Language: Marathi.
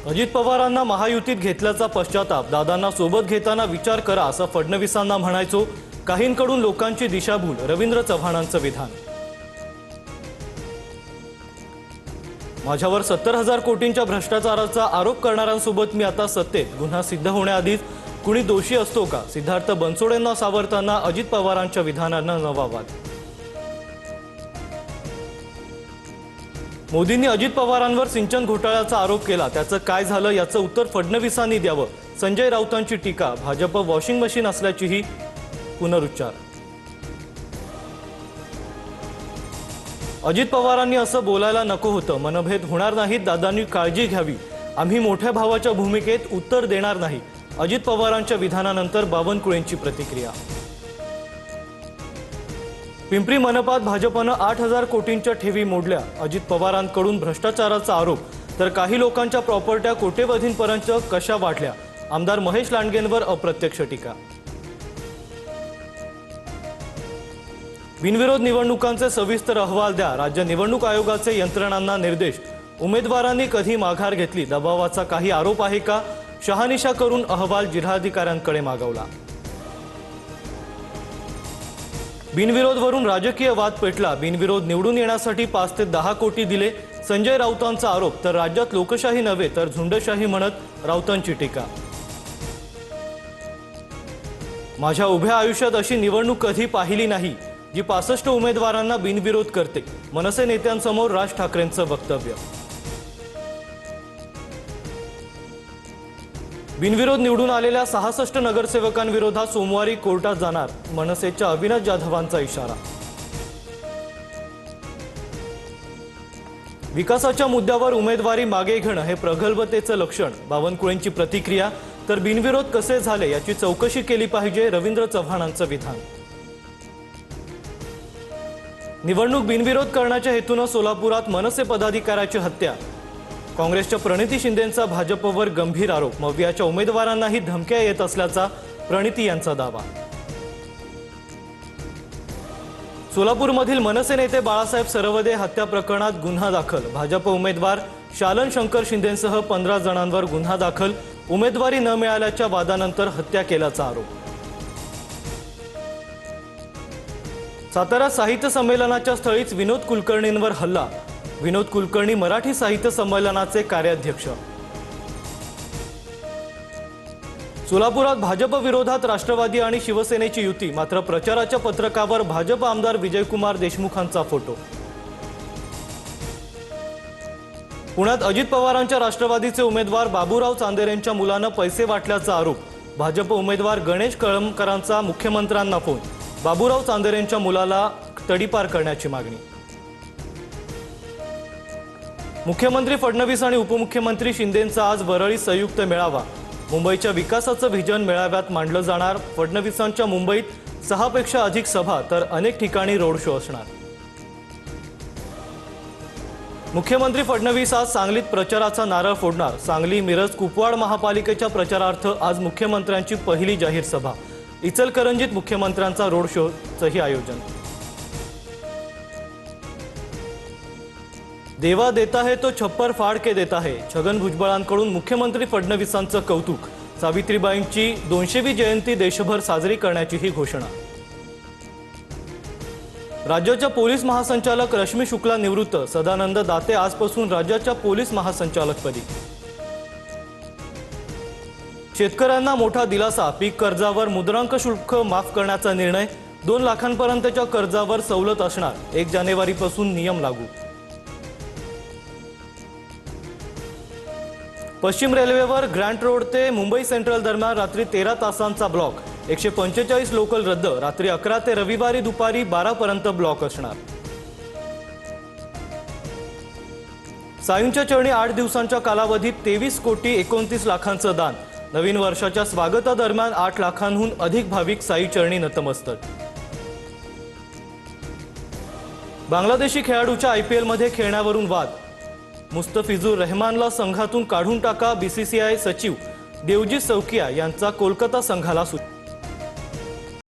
अजित पवारांना महायुतीत घेतल्याचा पश्चाताप, दादांना सोबत घेताना विचार करा असं फडणवीसांना म्हणायचो. काहींकडून लोकांची दिशाभूल, रवींद्र चव्हाणांचं विधान. माझ्यावर 70,000 कोटींच्या भ्रष्टाचाराचा आरोप करणाऱ्यांसोबत मी आता सत्तेत. गुन्हा सिद्ध होण्याआधीच कुणी दोषी असतो का? सिद्धार्थ बनसोडेंना सावरताना अजित पवारांच्या विधानांना नवा वाद. मोदींनी अजित पवारांवर सिंचन घोटाळ्याचा आरोप केला, त्याचं काय झालं याचं उत्तर फडणवीसांनी द्यावं. संजय राऊतांची टीका, भाजप वॉशिंग मशीन असल्याचीही पुनरुच्चार. अजित पवारांनी असं बोलायला नको होतं. मनभेद होणार नाहीत, दादांनी काळजी घ्यावी. आम्ही मोठ्या भावाच्या भूमिकेत उत्तर देणार नाही. अजित पवारांच्या विधानानंतर बावनकुळेंची प्रतिक्रिया. पिंपरी मनपात भाजपनं 8,000 कोटींच्या ठेवी मोडल्या. अजित पवारांकडून भ्रष्टाचाराचा आरोप, तर काही लोकांच्या प्रॉपर्ट्या कोट्यवधींपर्यंत कशा वाढल्या. आमदार महेश लांडगेंवर अप्रत्यक्ष टीका. बिनविरोध निवडणुकांचे सविस्तर अहवाल द्या, राज्य निवडणूक आयोगाचे यंत्रणांना निर्देश. उमेदवारांनी कधी माघार घेतली, दबावाचा काही आरोप आहे का? शहानिशा करून अहवाल जिल्हाधिकाऱ्यांकडे मागवला. बिनविरोधवरून राजकीय वाद पेटला. बिनविरोध निवडून येण्यासाठी 5 ते 10 कोटी दिले, संजय राऊतांचा आरोप. तर राज्यात लोकशाही नव्हे तर झुंडशाही म्हणत राऊतांची टीका. माझ्या उभ्या आयुष्यात अशी निवडणूक कधी पाहिली नाही, जी 65 उमेदवारांना बिनविरोध करते. मनसे नेत्यांसमोर राज ठाकरेंचं वक्तव्य. बिनविरोध निवडून आलेल्या 66 नगरसेवकांविरोधात सोमवारी कोर्टात जाणार, मनसेच्या अविनाश जाधवांचा इशारा. विकासाच्या मुद्द्यावर उमेदवारी मागे घेणं हे प्रगल्भतेचं लक्षण, बावनकुळेंची प्रतिक्रिया. तर बिनविरोध कसे झाले याची चौकशी केली पाहिजे, रवींद्र चव्हाणांचं विधान. निवडणूक बिनविरोध करण्याच्या हेतूनं सोलापुरात मनसे पदाधिकाऱ्याची हत्या. काँग्रेसच्या प्रणिती शिंदेंचा भाजपवर गंभीर आरोप. मवियाच्या उमेदवारांनाही धमक्या येत असल्याचा प्रणिती यांचा दावा. सोलापूरमधील मनसे नेते बाळासाहेब सरवदे हत्या प्रकरणात गुन्हा दाखल. भाजप उमेदवार शालन शंकर शिंदेंसह 15 जणांवर गुन्हा दाखल. उमेदवारी न मिळाल्याच्या वादानंतर हत्या केल्याचा आरोप. सातारा साहित्य संमेलनाच्या स्थळीच विनोद कुलकर्णींवर हल्ला. विनोद कुलकर्णी मराठी साहित्य संमेलनाचे कार्याध्यक्ष. सोलापुरात भाजप विरोधात राष्ट्रवादी आणि शिवसेनेची युती, मात्र प्रचाराच्या पत्रकावर भाजप आमदार विजयकुमार देशमुखांचा फोटो. पुण्यात अजित पवारांच्या राष्ट्रवादीचे उमेदवार बाबूराव चांदेरेंच्या मुलानं पैसे वाटल्याचा आरोप. भाजप उमेदवार गणेश कळमकरांचा मुख्यमंत्र्यांना फोन. बाबूराव चांदेरेंच्या मुलाला तडीपार करण्याची मागणी. मुख्यमंत्री फडणवीस आणि उपमुख्यमंत्री शिंदेंचा आज वरळी संयुक्त मेळावा. मुंबईच्या विकासाचं व्हिजन मेळाव्यात मांडलं जाणार. फडणवीसांच्या मुंबईत 6 पेक्षा अधिक सभा, तर अनेक ठिकाणी रोड शो असणार. मुख्यमंत्री फडणवीस आज सांगलीत प्रचाराचा नारळ फोडणार. सांगली, मिरज, कुपवाड महापालिकेच्या प्रचारार्थ आज मुख्यमंत्र्यांची पहिली जाहीर सभा. इचलकरंजीत मुख्यमंत्र्यांचा रोड शोचंही आयोजन. देवा देता है तो छप्पर फाड़ के देता है. छगन भुजबळांकडून मुख्यमंत्री फडणवीसांचं कौतुक. सावित्रीबाईंची 200वी जयंती देशभर साजरी करण्याचीही घोषणा. राज्याच्या पोलीस महासंचालक रश्मी शुक्ला निवृत्त. सदानंद दाते आजपासून राज्याच्या पोलीस महासंचालकपदी. शेतकऱ्यांना मोठा दिलासा. पीक कर्जावर मुद्रांक शुल्क माफ करण्याचा निर्णय. 2 लाखांपर्यंतच्या कर्जावर सवलत असणार. 1 जानेवारीपासून नियम लागू. पश्चिम रेल्वेवर ग्रँट रोड ते मुंबई सेंट्रल दरम्यान रात्री 13 तासांचा ब्लॉक. 145 लोकल रद्द. रात्री 11 ते रविवारी दुपारी 12 पर्यंत ब्लॉक असणार. सायूंच्या चरणी 8 दिवसांच्या कालावधीत 23 कोटी 29 लाखांचं दान. नवीन वर्षाच्या स्वागतादरम्यान 8 लाखांहून अधिक भाविक साई चरणी नतमस्तक. बांगलादेशी खेळाडूच्या IPLमध्ये खेळण्यावरून वाद. मुस्तफिजुर रहमानला संघातून काढून टाका. BCCI सचिव देवजीत सौकिया यांचा कोलकाता संघाला सूचना.